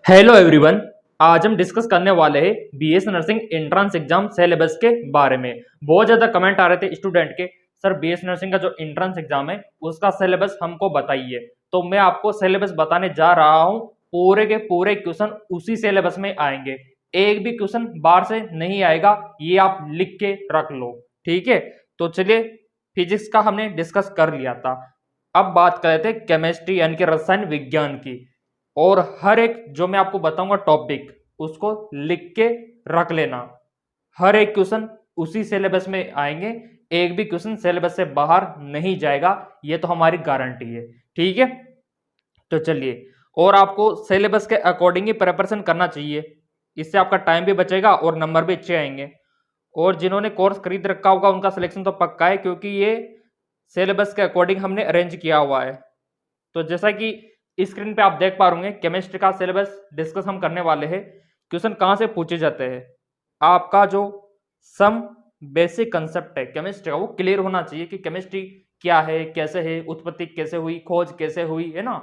Hello everyone. आज हम discuss करने वाले हैं BS nursing entrance exam syllabus के बारे में। बहुत ज़्यादा कमेंट आ रहे थे स्टूडेंट के, सर बीएस नर्सिंग का जो एंट्रेंस एग्जाम है उसका सिलेबस हमको बताइए। तो मैं आपको सिलेबस बताने जा रहा हूँ। पूरे के पूरे क्वेश्चन उसी सिलेबस में आएंगे, एक भी क्वेश्चन बाहर से नहीं आएगा, ये आप लिख के रख लो। ठीक है, तो चलिए फिजिक्स का हमने डिस्कस कर लिया था। अब बात कर रहे थे केमिस्ट्री यानी कि रसायन विज्ञान की। और हर एक जो मैं आपको बताऊंगा टॉपिक उसको लिख के रख लेना। हर एक क्वेश्चन उसी सिलेबस में आएंगे, एक भी क्वेश्चन सिलेबस से बाहर नहीं जाएगा, ये तो हमारी गारंटी है। ठीक है, तो चलिए, और आपको सिलेबस के अकॉर्डिंग ही प्रिपरेशन करना चाहिए, इससे आपका टाइम भी बचेगा और नंबर भी अच्छे आएंगे। और जिन्होंने कोर्स खरीद रखा होगा उनका सिलेक्शन तो पक्का है, क्योंकि ये सिलेबस के अकॉर्डिंग हमने अरेंज किया हुआ है। तो जैसा कि स्क्रीन पे आप देख पा रहे केमिस्ट्री का सिलेबस डिस्कस हम करने वाले हैं। क्वेश्चन कहाँ से पूछे जाते हैं, आपका जो सम बेसिक कंसेप्ट है केमिस्ट्री का वो क्लियर होना चाहिए कि केमिस्ट्री क्या है, कैसे है, उत्पत्ति कैसे हुई, खोज कैसे हुई, है ना,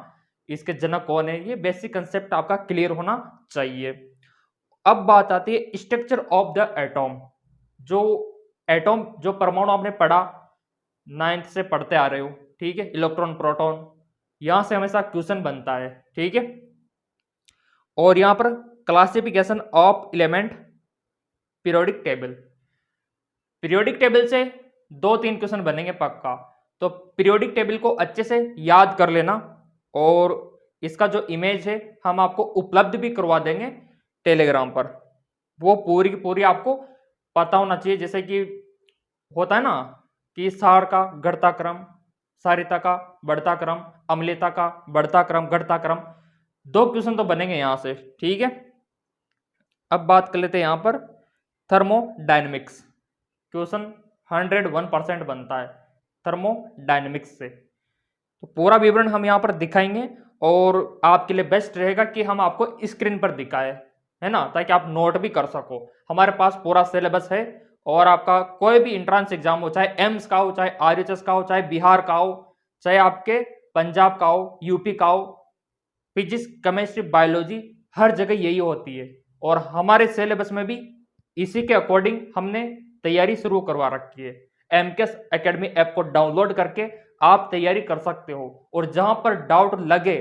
इसके जनक कौन है, ये बेसिक कंसेप्ट आपका क्लियर होना चाहिए। अब बात आती है स्ट्रक्चर ऑफ द एटॉम। जो एटॉम, जो परमाणु आपने पढ़ा, नाइन्थ से पढ़ते आ रहे हो, ठीक है, इलेक्ट्रॉन प्रोटॉन, यहां से हमेशा क्वेश्चन बनता है। ठीक है, और यहां पर classification of element, periodic table, periodic table से दो तीन क्वेश्चन बनेंगे पक्का। तो पीरियोडिक टेबल को अच्छे से याद कर लेना, और इसका जो इमेज है हम आपको उपलब्ध भी करवा देंगे टेलीग्राम पर। वो पूरी की पूरी आपको पता होना चाहिए, जैसे कि होता है ना कि सार का घटता क्रम, सारिता का बढ़ता क्रम, अम्लता का बढ़ता क्रम, घटता क्रम, दो क्वेश्चन तो बनेंगे यहां से। ठीक है, अब बात कर लेते हैं यहां पर थर्मोडायनेमिक्स। क्वेश्चन 101% बनता है थर्मोडायनेमिक्स से। तो पूरा विवरण हम यहाँ पर दिखाएंगे, और आपके लिए बेस्ट रहेगा कि हम आपको स्क्रीन पर दिखाएं, है ना, ताकि आप नोट भी कर सको। हमारे पास पूरा सिलेबस है, और आपका कोई भी इंट्रांस एग्जाम हो, चाहे एम्स का हो, चाहे आरएचएस का हो, चाहे बिहार का हो, चाहे आपके पंजाब का हो, यूपी का हो, फिजिक्स, केमिस्ट्री, बायोलॉजी, हर जगह यही होती है। और हमारे सिलेबस में भी इसी के अकॉर्डिंग हमने तैयारी शुरू करवा रखी है। एमकेएस एकेडमी ऐप को डाउनलोड करके आप तैयारी कर सकते हो, और जहां पर डाउट लगे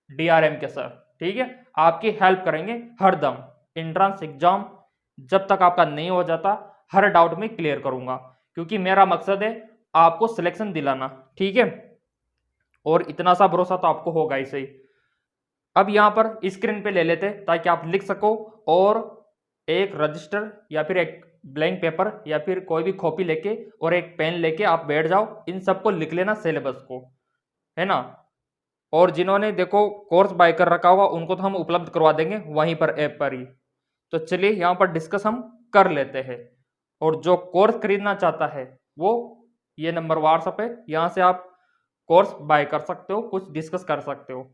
डीआरएम के सर, ठीक है, आपकी हेल्प करेंगे हरदम। एंट्रेंस एग्जाम जब तक आपका नहीं हो जाता, हर डाउट में क्लियर करूंगा, क्योंकि मेरा मकसद है आपको सिलेक्शन दिलाना। ठीक है, और इतना सा भरोसा तो आपको होगा ही सही। अब यहां पर स्क्रीन पे ले लेते ताकि आप लिख सको, और एक रजिस्टर या फिर एक ब्लैंक पेपर या फिर कोई भी कॉपी लेके और एक पेन लेके आप बैठ जाओ, इन सबको लिख लेना सिलेबस को, है ना। और जिन्होंने देखो कोर्स बाय कर रखा होगा उनको तो हम उपलब्ध करवा देंगे वहीं पर ऐप पर ही। तो चलिए यहाँ पर डिस्कस हम कर लेते हैं। और जो कोर्स खरीदना चाहता है वो ये नंबर व्हाट्सएप है, यहाँ से आप कोर्स बाय कर सकते हो, कुछ डिस्कस कर सकते हो।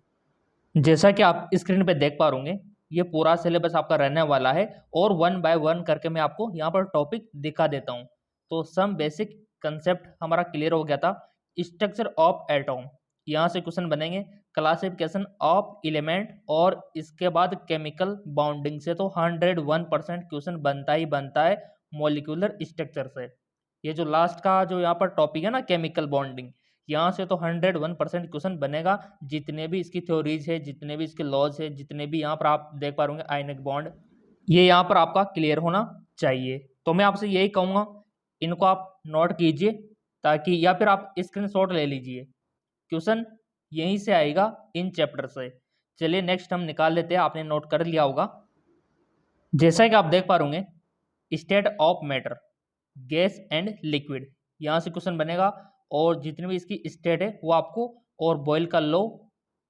जैसा कि आप स्क्रीन पे देख पा रहे, ये पूरा सिलेबस आपका रहने वाला है, और वन बाय वन करके मैं आपको यहाँ पर टॉपिक दिखा देता हूँ। तो सम बेसिक कंसेप्ट हमारा क्लियर हो गया था। स्ट्रक्चर ऑफ एटॉम, यहाँ से क्वेश्चन बनेंगे। क्लासिफिकेशन ऑफ एलिमेंट, और इसके बाद केमिकल बाउंडिंग से तो 101% क्वेश्चन बनता ही बनता है मॉलिक्यूलर स्ट्रक्चर से। ये जो लास्ट का जो यहाँ पर टॉपिक है ना, केमिकल बॉन्डिंग, यहाँ से तो 101% क्वेश्चन बनेगा। जितने भी इसकी थ्योरीज है, जितने भी इसके लॉज है, जितने भी यहाँ पर आप देख पा रहे आयनिक बॉन्ड, ये यहाँ पर आपका क्लियर होना चाहिए। तो मैं आपसे यही कहूँगा, इनको आप नोट कीजिए, ताकि या फिर आप स्क्रीनशॉट ले लीजिए, क्वेश्चन यहीं से आएगा इन चैप्टर से। चलिए नेक्स्ट हम निकाल लेते हैं, आपने नोट कर लिया होगा। जैसा कि आप देख पा रहे state of matter, gas and liquid, यहाँ से क्वेश्चन बनेगा। और जितनी भी इसकी स्टेट है वो आपको, और बॉयल का लॉ,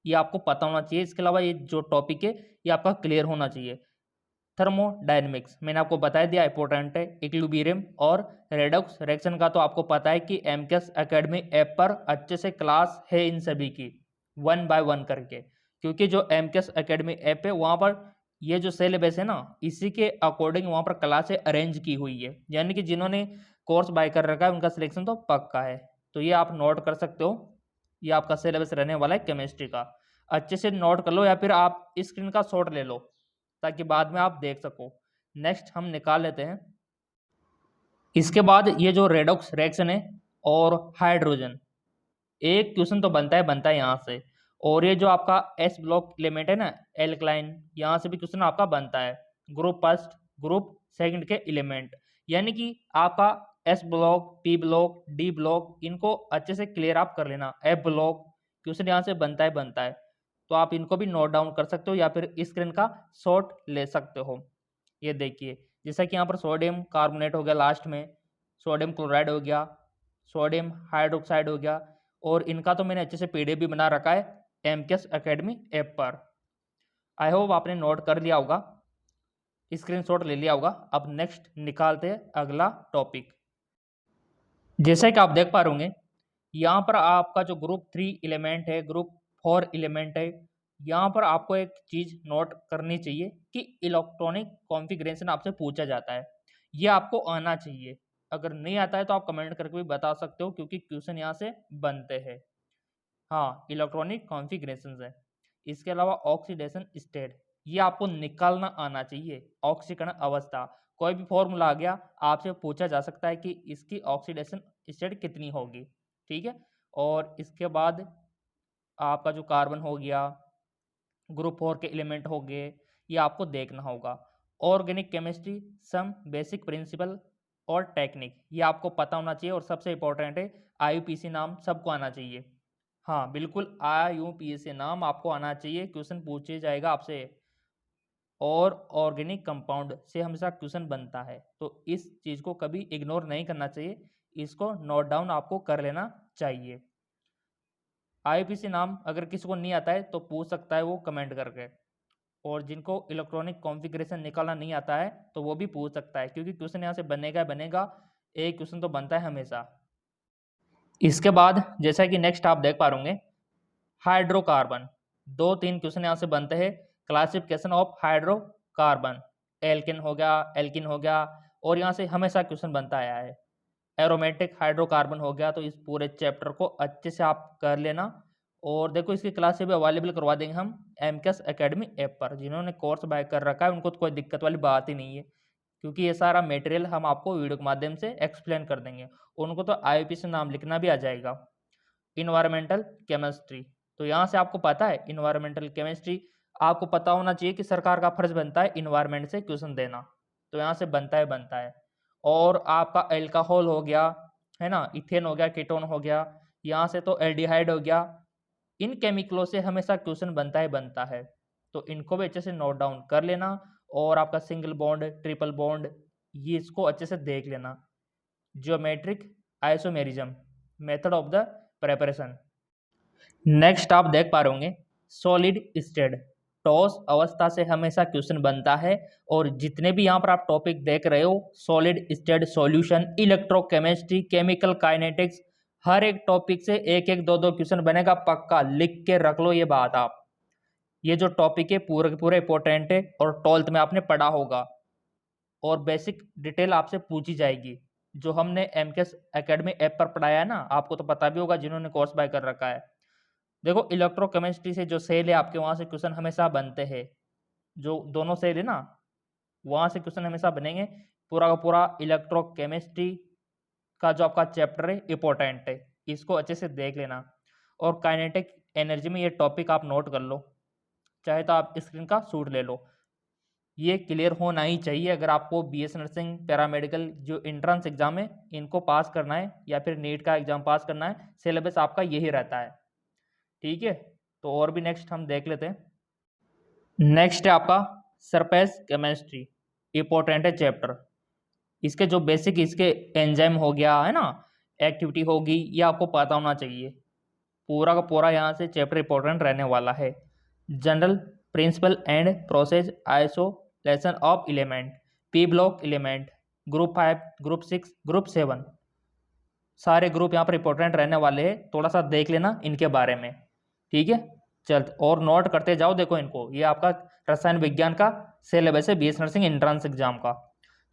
ये आपको पता होना चाहिए। इसके अलावा ये जो टॉपिक है ये आपका क्लियर होना चाहिए। थर्मोडायनेमिक्स मैंने आपको बता दिया, इंपॉर्टेंट है। इक्विलिब्रियम और रेडॉक्स रिएक्शन का तो आपको पता है कि एमकेएस एकेडमी ऐप पर अच्छे से क्लास है इन सभी की, वन बाय वन करके। क्योंकि जो एमकेएस एकेडमी ऐप है वहाँ पर ये जो सिलेबस है ना, इसी के अकॉर्डिंग वहाँ पर क्लासें अरेंज की हुई है, यानी कि जिन्होंने कोर्स बाय कर रखा है उनका सिलेक्शन तो पक्का है। तो ये आप नोट कर सकते हो, ये आपका सिलेबस रहने वाला है केमिस्ट्री का। अच्छे से नोट कर लो या फिर आप स्क्रीन का शॉट ले लो ताकि बाद में आप देख सको। नेक्स्ट हम निकाल लेते हैं। इसके बाद ये जो रेडॉक्स रिएक्शन है और हाइड्रोजन, एक क्वेश्चन तो बनता है यहाँ से। और ये जो आपका एस ब्लॉक एलिमेंट है ना एल्कलाइन, यहाँ से भी क्वेश्चन आपका बनता है। ग्रुप फर्स्ट ग्रुप सेकंड के एलिमेंट, यानी कि आपका S block, P block, D block, इनको अच्छे से क्लियर आप कर लेना। एफ ब्लॉक क्वेश्चन यहाँ से बनता है, तो आप इनको भी नोट डाउन कर सकते हो या फिर स्क्रीन का शॉट ले सकते हो। ये देखिए जैसा कि यहाँ पर सोडियम कार्बोनेट हो गया, लास्ट में सोडियम क्लोराइड हो गया, सोडियम हाइड्रोक्साइड हो गया, और इनका तो मैंने अच्छे से पीडीएफ भी बना रखा है एमकेएस एकेडमी ऐप पर। आई होप आपने नोट कर लिया होगा, स्क्रीनशॉट ले लिया होगा। अब नेक्स्ट निकालते हैं अगला टॉपिक। जैसा कि आप देख पा रहे होंगे यहाँ पर आपका जो ग्रुप 3 एलिमेंट है, ग्रुप 4 एलिमेंट है, यहाँ पर आपको एक चीज नोट करनी चाहिए कि इलेक्ट्रॉनिक कॉन्फ़िगरेशन आपसे पूछा जाता है, ये आपको आना चाहिए। अगर नहीं आता है तो आप कमेंट करके भी बता सकते हो, क्योंकि क्वेश्चन यहाँ से बनते हैं। हाँ, इलेक्ट्रॉनिक कॉन्फ़िगरेशन है। इसके अलावा ऑक्सीडेशन स्टेट, ये आपको निकालना आना चाहिए। ऑक्सीकरण अवस्था, कोई भी फॉर्मूला आ गया आपसे पूछा जा सकता है कि इसकी ऑक्सीडेशन स्टेट कितनी होगी, ठीक है। और इसके बाद आपका जो कार्बन हो गया, ग्रुप 4 के एलिमेंट हो गए, ये आपको देखना होगा। Organic chemistry some basic principle और टेक्निक, ये आपको पता होना चाहिए। और सबसे इंपॉर्टेंट है आईयूपीएसी नाम सबको आना चाहिए। हाँ बिल्कुल, आईयूपीएसी नाम आपको आना चाहिए, क्वेश्चन पूछे जाएगा आपसे। और ऑर्गेनिक कंपाउंड से हमेशा क्वेश्चन बनता है, तो इस चीज़ को कभी इग्नोर नहीं करना चाहिए, इसको नोट डाउन आपको कर लेना चाहिए। आईयूपीएसी नाम अगर किसी को नहीं आता है तो पूछ सकता है वो कमेंट करके। और जिनको इलेक्ट्रॉनिक कॉन्फ़िगरेशन निकालना नहीं आता है तो वो भी पूछ सकता है, क्योंकि क्वेश्चन यहाँ से बनेगा, एक क्वेश्चन तो बनता है हमेशा। इसके बाद जैसा कि नेक्स्ट आप देख पा रहे हाइड्रोकार्बन, 2-3 क्वेश्चन यहाँ से बनते हैं। क्लासिफिकेशन ऑफ हाइड्रोकार्बन, एल्किन हो गया, और यहाँ से हमेशा क्वेश्चन बनता आया है। एरोमेटिक हाइड्रोकार्बन हो गया, तो इस पूरे चैप्टर को अच्छे से आप कर लेना। और देखो इसकी क्लास भी अवेलेबल करवा देंगे हम एमकेएस एकेडमी ऐप पर। जिन्होंने कोर्स बाय कर रखा है उनको तो कोई दिक्कत वाली बात ही नहीं है, क्योंकि ये सारा मटेरियल हम आपको वीडियो के माध्यम से एक्सप्लेन कर देंगे। उनको तो आईयूपीएसी नाम लिखना भी आ जाएगा। इन्वायरमेंटल केमिस्ट्री, तो यहाँ से आपको पता है इन्वायरमेंटल केमिस्ट्री, आपको पता होना चाहिए कि सरकार का फर्ज बनता है इन्वायरमेंट से क्वेश्चन देना, तो यहाँ से बनता है। और आपका अल्कोहल हो गया है ना, इथेन हो गया, कीटोन हो गया, यहाँ से तो एल्डिहाइड हो गया। इन केमिकलों से हमेशा क्वेश्चन बनता है, तो इनको भी अच्छे से नोट डाउन कर लेना। और आपका सिंगल बॉन्ड, ट्रिपल बॉन्ड, ये इसको अच्छे से देख लेना। Geometric isomerism, method of the preparation. Next आप देख पा रहे होंगे सॉलिड स्टेट, टॉस अवस्था से हमेशा क्वेश्चन बनता है। और जितने भी यहाँ पर आप टॉपिक देख रहे हो, solid state solution, electrochemistry, chemical kinetics, हर एक टॉपिक से एक एक दो दो क्वेश्चन बनेगा, पक्का लिख के रख लो ये बात आप। ये जो टॉपिक है पूरे इंपॉर्टेंट है, और 12th में आपने पढ़ा होगा, और बेसिक डिटेल आपसे पूछी जाएगी। जो हमने एमकेएस एकेडमी ऐप पर पढ़ाया है ना, आपको तो पता भी होगा जिन्होंने कोर्स बाय कर रखा है। देखो इलेक्ट्रोकेमिस्ट्री से जो सेल है आपके, वहाँ से क्वेश्चन हमेशा बनते हैं। जो दोनों सेल है ना, वहाँ से क्वेश्चन हमेशा बनेंगे। पूरा का पूरा इलेक्ट्रोकेमिस्ट्री का जो आपका चैप्टर है इंपॉर्टेंट है, इसको अच्छे से देख लेना। और काइनेटिक एनर्जी में ये टॉपिक आप नोट कर लो, चाहे तो आप स्क्रीन का शूट ले लो। ये क्लियर होना ही चाहिए अगर आपको बीएस नर्सिंग, पैरामेडिकल जो एंट्रेंस एग्जाम है इनको पास करना है, या फिर नीट का एग्जाम पास करना है। सिलेबस आपका यही रहता है, ठीक है। तो और भी नेक्स्ट हम देख लेते हैं। नेक्स्ट है आपका सरफेस केमिस्ट्री, इंपॉर्टेंट है चैप्टर। इसके जो बेसिक इसके एंजाइम हो गया है ना, एक्टिविटी होगी, ये आपको पता होना चाहिए। पूरा का पूरा यहाँ से चैप्टर इंपॉर्टेंट रहने वाला है। General principle and process isolation of element, P block element, group 5, group 6, group 7, सारे ग्रुप यहाँ पर इंपॉर्टेंट रहने वाले हैं। थोड़ा सा देख लेना इनके बारे में, ठीक है। चल और नोट करते जाओ। देखो इनको, ये आपका रसायन विज्ञान का सिलेबस है बीएस नर्सिंग एंट्रेंस एग्जाम का।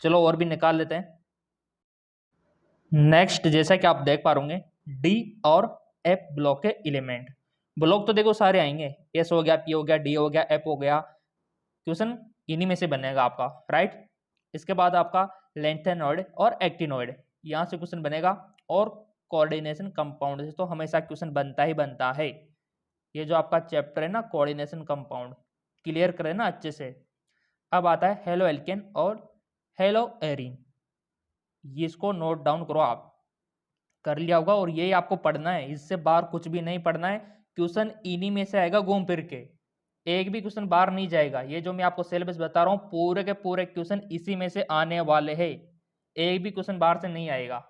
चलो और भी निकाल लेते हैं। नेक्स्ट जैसा कि आप देख पा रहे डी और एफ ब्लॉक के एलिमेंट, ब्लॉक तो देखो सारे आएंगे, एस हो गया, पी हो गया, डी हो गया, एफ हो गया, क्वेश्चन इन्हीं में से बनेगा आपका, राइट। इसके बाद आपका लेंथेनॉइड और एक्टिनॉइड, यहाँ से क्वेश्चन बनेगा, और कोऑर्डिनेशन कंपाउंड से तो हमेशा क्वेश्चन बनता ही बनता है। ये जो आपका चैप्टर है ना कोऑर्डिनेशन कंपाउंड, क्लियर करें ना अच्छे से। अब आता है हेलो एल्केन और हेलो एरीन, इसको नोट डाउन करो, आप कर लिया होगा, और यही आपको पढ़ना है, इससे बाहर कुछ भी नहीं पढ़ना है। क्वेश्चन इन्हीं में से आएगा घूम फिर के, एक भी क्वेश्चन बाहर नहीं जाएगा। ये जो मैं आपको सिलेबस बता रहा हूँ पूरे के पूरे क्वेश्चन इसी में से आने वाले हैं, एक भी क्वेश्चन बाहर से नहीं आएगा।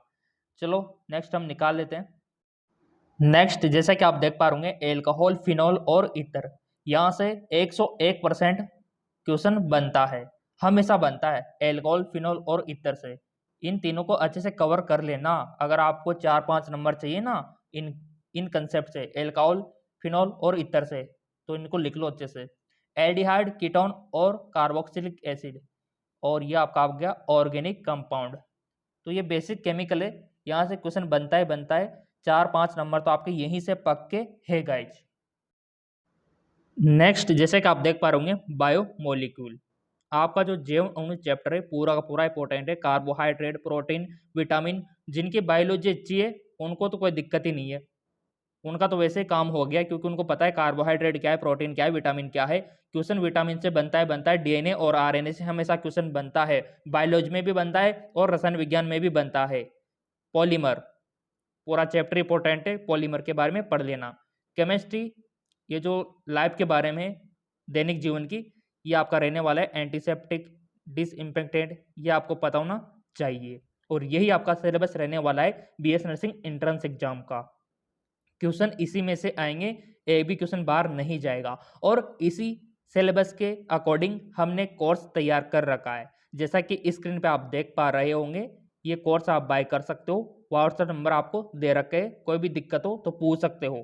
चलो नेक्स्ट हम निकाल लेते हैं। नेक्स्ट जैसा कि आप देख पा रहे होंगे एल्कोहल, फिनॉल और ईथर, यहाँ से 101% क्वेश्चन बनता है, हमेशा बनता है एल्कोहल, फिनॉल और ईथर से। इन तीनों को अच्छे से कवर कर लेना, अगर आपको 4-5 नंबर चाहिए ना इन इन कंसेप्ट से, एल्कोहल, फिनॉल और ईथर से, तो इनको लिख लो अच्छे से। एल्डिहाइड, कीटोन और कार्बोक्सिलिक एसिड, और ये आपका आ गया ऑर्गेनिक कंपाउंड। तो ये बेसिक केमिकल है, यहाँ से क्वेश्चन बनता है बनता है, 4-5 नंबर तो आपके यहीं से पक्के है गाइज। नेक्स्ट जैसे कि आप देख पा रहे होंगे बायोमोलिक्यूल, आपका जो जैव अणु चैप्टर है पूरा का पूरा इंपॉर्टेंट है। कार्बोहाइड्रेट, प्रोटीन, विटामिन, जिनकी बायोलॉजी अच्छी है उनको तो कोई दिक्कत ही नहीं है, उनका तो वैसे ही काम हो गया, क्योंकि उनको पता है कार्बोहाइड्रेट क्या है, प्रोटीन क्या है, विटामिन क्या है। क्वेश्चन विटामिन से बनता है, डीएनए और आरएनए से हमेशा क्वेश्चन बनता है, बायोलॉजी में भी बनता है और रसायन विज्ञान में भी बनता है। पॉलीमर, पूरा चैप्टर इंपॉर्टेंट है, पॉलीमर के बारे में पढ़ लेना। केमिस्ट्री, ये जो लाइफ के बारे में, दैनिक जीवन की, ये आपका रहने वाला है। एंटीसेप्टिक, डिसइंफेक्टेंट, ये आपको पता होना चाहिए, और यही आपका सिलेबस रहने वाला है बीएस नर्सिंग एंट्रेंस एग्जाम का। क्वेश्चन इसी में से आएंगे, एक भी क्वेश्चन बाहर नहीं जाएगा, और इसी सिलेबस के अकॉर्डिंग हमने कोर्स तैयार कर रखा है, जैसा कि स्क्रीन पे आप देख पा रहे होंगे। ये कोर्स आप बाय कर सकते हो, व्हाट्सएप नंबर आपको दे रखे हैं, कोई भी दिक्कत हो तो पूछ सकते हो।